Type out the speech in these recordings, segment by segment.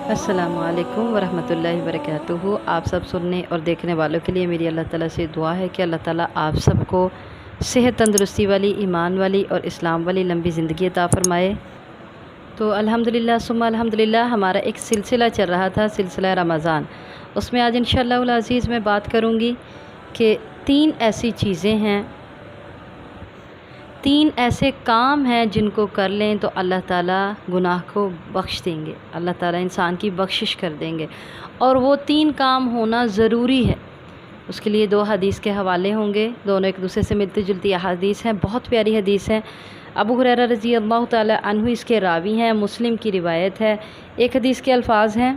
अस्सलामु अलैकुम वरहमतुल्लाहि वबरकातुहू। आप सब सुनने और देखने वालों के लिए मेरी अल्लाह ताला से दुआ है कि अल्लाह ताला आप सबको सेहत तंदुरुस्ती वाली, ईमान वाली और इस्लाम वाली लंबी ज़िंदगी अता फ़रमाए। तो अल्हम्दुलिल्लाह सुम्मा अल्हम्दुलिल्लाह हमारा एक सिलसिला चल रहा था, सिलसिला रमज़ान। उसमें आज इंशाअल्लाहुल अज़ीज़ मैं बात करूँगी कि 3 ऐसी चीज़ें हैं, 3 ऐसे काम हैं जिनको कर लें तो अल्लाह ताला गुनाह को बख्श देंगे, अल्लाह ताला इंसान की बख्शिश कर देंगे। और वो 3 काम होना ज़रूरी है। उसके लिए 2 हदीस के हवाले होंगे, दोनों एक दूसरे से मिलती जुलती अहादीस हैं, बहुत प्यारी हदीस हैं। अबू हुरैरा रज़ी अल्लाह ताला अन्हु इसके रावी हैं, मुस्लिम की रिवायत है। एक हदीस के अल्फाज हैं,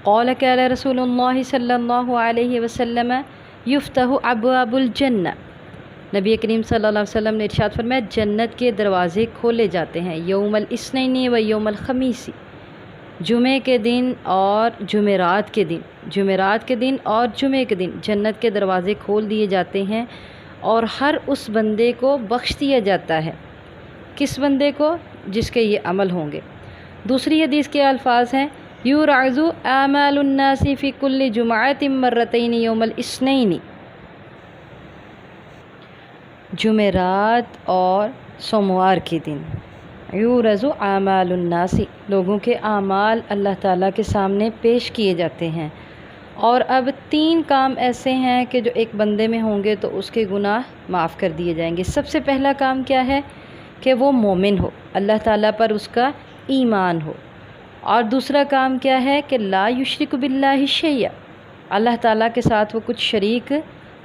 क़ाल क़ाल रसूलुल्लाह सल्लल्लाहु अलैहि वसल्लम युफ्तहु अब्वाबुल जन्नह। नबी करीम सल्लल्लाहु अलैहि वसल्लम ने इरशाद फरमाया, जन्नत के दरवाज़े खोले जाते हैं यौमल इस्नैनी व यौमल खमीसी, जुमे के दिन और जुमेरात के दिन, जुमेरात के दिन और जुमे के दिन जन्नत के दरवाज़े खोल दिए जाते हैं और हर उस बंदे को बख्श दिया जाता है। किस बंदे को? जिसके ये अमल होंगे। दूसरी हदीस के अल्फाज हैं, युराज़ु आमालुन्नासी फ़ी कुल्लि जुमअतिन मर्रतैन यौमल इस्नैनी, जुमेरात और सोमवार के दिन युरज़ु आमालुन्नासी, लोगों के आमाल अल्लाह ताला के सामने पेश किए जाते हैं। और अब 3 काम ऐसे हैं कि जो एक बंदे में होंगे तो उसके गुनाह माफ़ कर दिए जाएंगे। सबसे पहला काम क्या है कि वो मोमिन हो, अल्लाह ताला पर उसका ईमान हो। और दूसरा काम क्या है कि ला युशरिकु बिल्लाहि शैया, अल्लाह ताला के साथ वो कुछ शरीक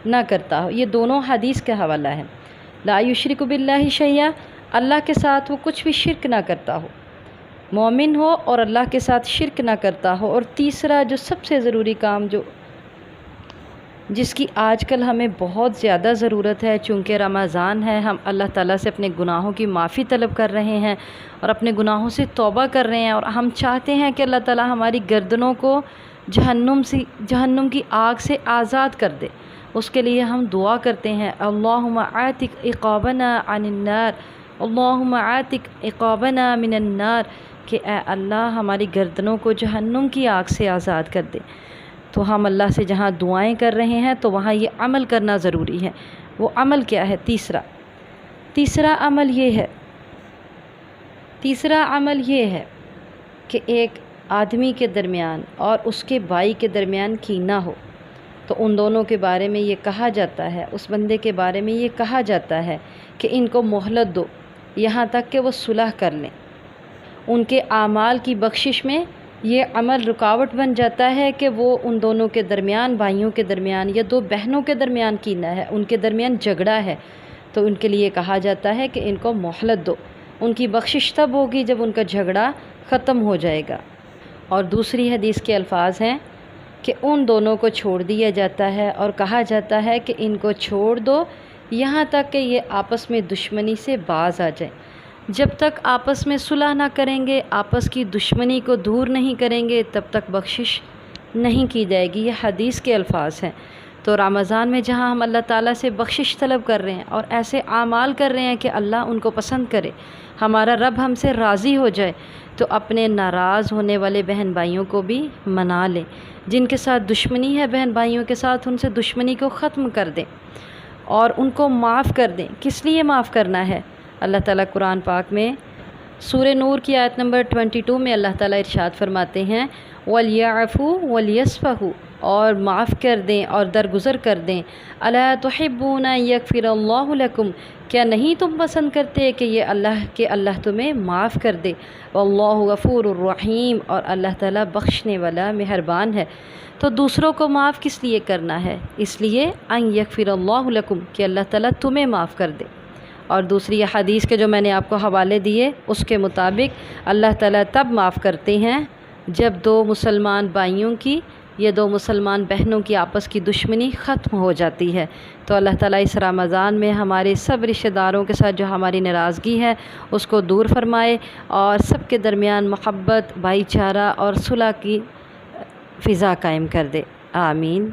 ना करता हो। ये दोनों हदीस का हवाला है। ला युशरिकु बिल्लाहि शैया, अल्लाह के साथ वो कुछ भी शिरक ना करता हो, मोमिन हो और अल्लाह के साथ शिरक ना करता हो। और तीसरा जो सबसे ज़रूरी काम, जो जिसकी आजकल हमें बहुत ज़्यादा ज़रूरत है, चूँकि रमज़ान है, हम अल्लाह ताला से अपने गुनाहों की माफ़ी तलब कर रहे हैं और अपने गुनाहों से तौबा कर रहे हैं, और हम चाहते हैं कि अल्लाह ताला हमारी गर्दनों को जहन्नुम की आग से आज़ाद कर दे। उसके लिए हम दुआ करते हैं, अल्लाहुम्मा आतिक इक़ाबना अनिन्नार, अल्लाहुम्मा आतिक इक़ाबना मिनन्नार, कि ए अल्लाह हमारी गर्दनों को जहन्नुम की आग से आज़ाद कर दे। तो हम अल्लाह से जहाँ दुआएं कर रहे हैं तो वहाँ ये अमल करना ज़रूरी है। वो अमल क्या है? तीसरा अमल ये है कि एक आदमी के दरमियान और उसके भाई के दरमियान कीना हो, तो उन दोनों के बारे में ये कहा जाता है, उस बंदे के बारे में ये कहा जाता है कि इनको मोहलत दो यहाँ तक कि वो सुलह कर लें। उनके आमाल की बख्शिश में ये अमल रुकावट बन जाता है कि वो उन दोनों के दरमियान, भाइयों के दरमियान या 2 बहनों के दरमियान कीना है, उनके दरमियान झगड़ा है, तो उनके लिए कहा जाता है कि इनको मोहलत दो। उनकी बख्शिश तब होगी जब उनका झगड़ा ख़त्म हो जाएगा। और दूसरी हदीस के अल्फाज हैं कि उन दोनों को छोड़ दिया जाता है और कहा जाता है कि इनको छोड़ दो यहाँ तक कि ये आपस में दुश्मनी से बाज आ जाए। जब तक आपस में सुलह ना करेंगे, आपस की दुश्मनी को दूर नहीं करेंगे, तब तक बख्शिश नहीं की जाएगी। ये हदीस के अल्फाज हैं। तो रमज़ान में जहाँ हम अल्लाह ताला से बख्शिश तलब कर रहे हैं और ऐसे आमाल कर रहे हैं कि अल्लाह उनको पसंद करे, हमारा रब हमसे राज़ी हो जाए, तो अपने नाराज़ होने वाले बहन भाइयों को भी मना लें। जिनके साथ दुश्मनी है बहन भाइयों के साथ, उनसे दुश्मनी को ख़त्म कर दें और उनको माफ़ कर दें। किस लिए माफ़ करना है? अल्लाह ताला कुरान पाक में सूरह नूर की आयत नंबर 22 में अल्लाह ताला इरशाद फरमाते हैं, वलियाफ़ू वलियस्फ़हू, और माफ़ कर दें और दरगुज़र कर दें। अला तुहिब्बूना यग़फ़िरल्लाहु लकुम, क्या नहीं तुम पसंद करते कि ये अल्लाह तुम्हें माफ़ कर दे। वल्लाहु गफ़ूरुर रहीम, और अल्लाह ताला बख्शने वाला मेहरबान है। तो दूसरों को माफ़ किस लिए करना है? इसलिए अन यग़फ़िरल्लाहु लकुम, कि अल्लाह ताला तुम्हें माफ़ कर दे। और दूसरी हदीस के जो मैंने आपको हवाले दिए उसके मुताबिक अल्लाह ताला तब माफ़ करते हैं जब 2 मुसलमान भाइयों की या 2 मुसलमान बहनों की आपस की दुश्मनी ख़त्म हो जाती है। तो अल्लाह ताला इस रमज़ान में हमारे सब रिश्तेदारों के साथ जो हमारी नाराज़गी है उसको दूर फरमाए और सब के दरमियान मोहब्बत, भाईचारा और सुलह की फ़िज़ा कायम कर दे। आमीन।